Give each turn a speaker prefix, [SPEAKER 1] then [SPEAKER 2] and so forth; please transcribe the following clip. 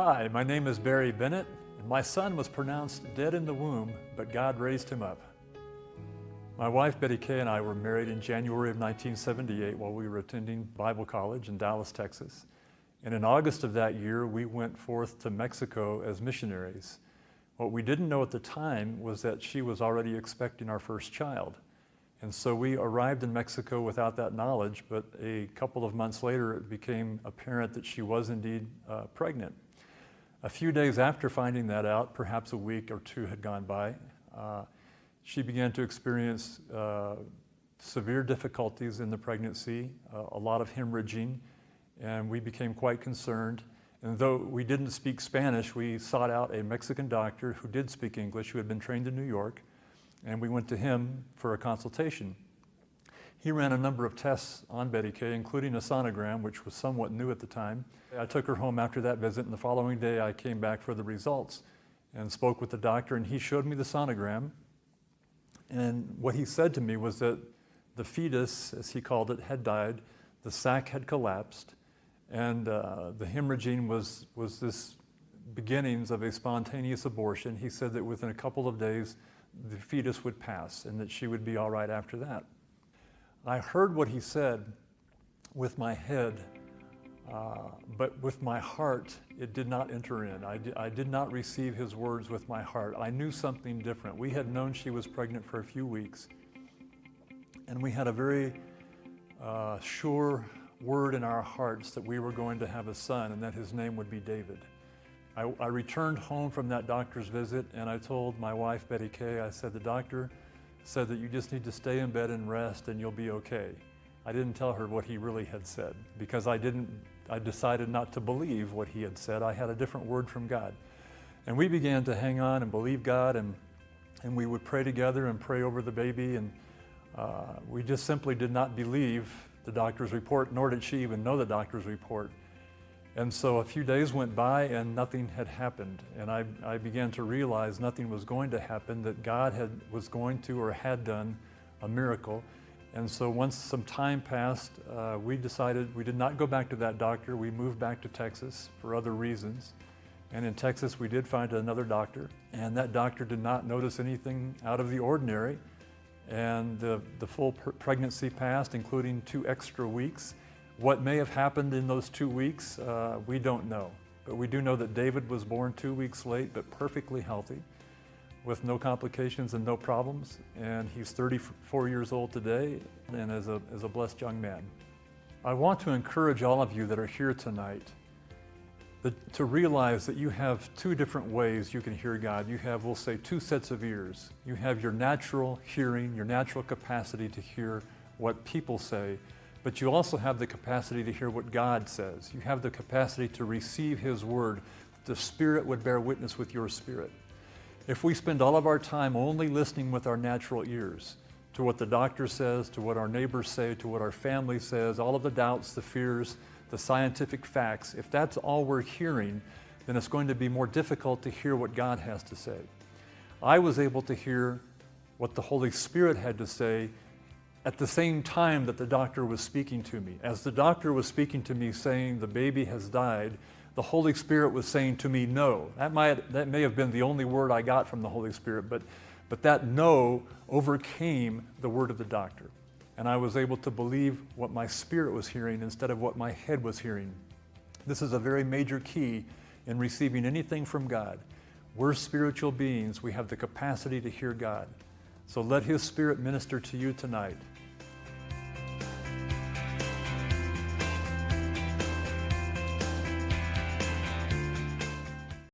[SPEAKER 1] Hi, my name is Barry Bennett, and my son was pronounced dead in the womb, but God raised him up. My wife Betty Kay and I were married in January of 1978 while we were attending Bible college in Dallas, Texas. And in August of that year, we went forth to Mexico as missionaries. What we didn't know at the time was that she was already expecting our first child. And so we arrived in Mexico without that knowledge, but a couple of months later, it became apparent that she was indeed pregnant. A few days after finding that out, perhaps a week or two had gone by, she began to experience severe difficulties in the pregnancy, a lot of hemorrhaging, and we became quite concerned. And though we didn't speak Spanish, we sought out a Mexican doctor who did speak English, who had been trained in New York, and we went to him for a consultation. He ran a number of tests on Betty Kay, including a sonogram, which was somewhat new at the time. I took her home after that visit, and the following day I came back for the results and spoke with the doctor, and he showed me the sonogram. And what he said to me was that the fetus, as he called it, had died, the sac had collapsed, and the hemorrhaging was this beginnings of a spontaneous abortion. He said that within a couple of days, the fetus would pass and that she would be all right after that. I heard what he said with my head, but with my heart, it did not enter in. I did not receive his words with my heart. I knew something different. We had known she was pregnant for a few weeks, and we had a very sure word in our hearts that we were going to have a son and that his name would be David. I returned home from that doctor's visit, and I told my wife, Betty Kay, I said, the doctor said that you just need to stay in bed and rest and you'll be okay. I didn't tell her what he really had said because I decided not to believe what he had said. I had a different word from God. And we began to hang on and believe God, and we would pray together and pray over the baby, and we just simply did not believe the doctor's report, nor did she even know the doctor's report. And so a few days went by and nothing had happened. And I began to realize nothing was going to happen, that God was going to or had done a miracle. And so once some time passed, we decided we did not go back to that doctor. We moved back to Texas for other reasons. And in Texas, we did find another doctor. And that doctor did not notice anything out of the ordinary. And the full pregnancy passed, including 2 extra weeks. What may have happened in those 2 weeks, we don't know. But we do know that David was born 2 weeks late, but perfectly healthy, with no complications and no problems. And he's 34 years old today and is a blessed young man. I want to encourage all of you that are here tonight to realize that you have 2 different ways you can hear God. You have, we'll say, 2 sets of ears. You have your natural hearing, your natural capacity to hear what people say, but you also have the capacity to hear what God says. You have the capacity to receive His word. The Spirit would bear witness with your spirit. If we spend all of our time only listening with our natural ears to what the doctor says, to what our neighbors say, to what our family says, all of the doubts, the fears, the scientific facts, if that's all we're hearing, then it's going to be more difficult to hear what God has to say. I was able to hear what the Holy Spirit had to say at the same time that the doctor was speaking to me. As the doctor was speaking to me saying the baby has died, the Holy Spirit was saying to me, no. That may have been the only word I got from the Holy Spirit, but that no overcame the word of the doctor. And I was able to believe what my spirit was hearing instead of what my head was hearing. This is a very major key in receiving anything from God. We're spiritual beings. We have the capacity to hear God. So let His Spirit minister to you tonight.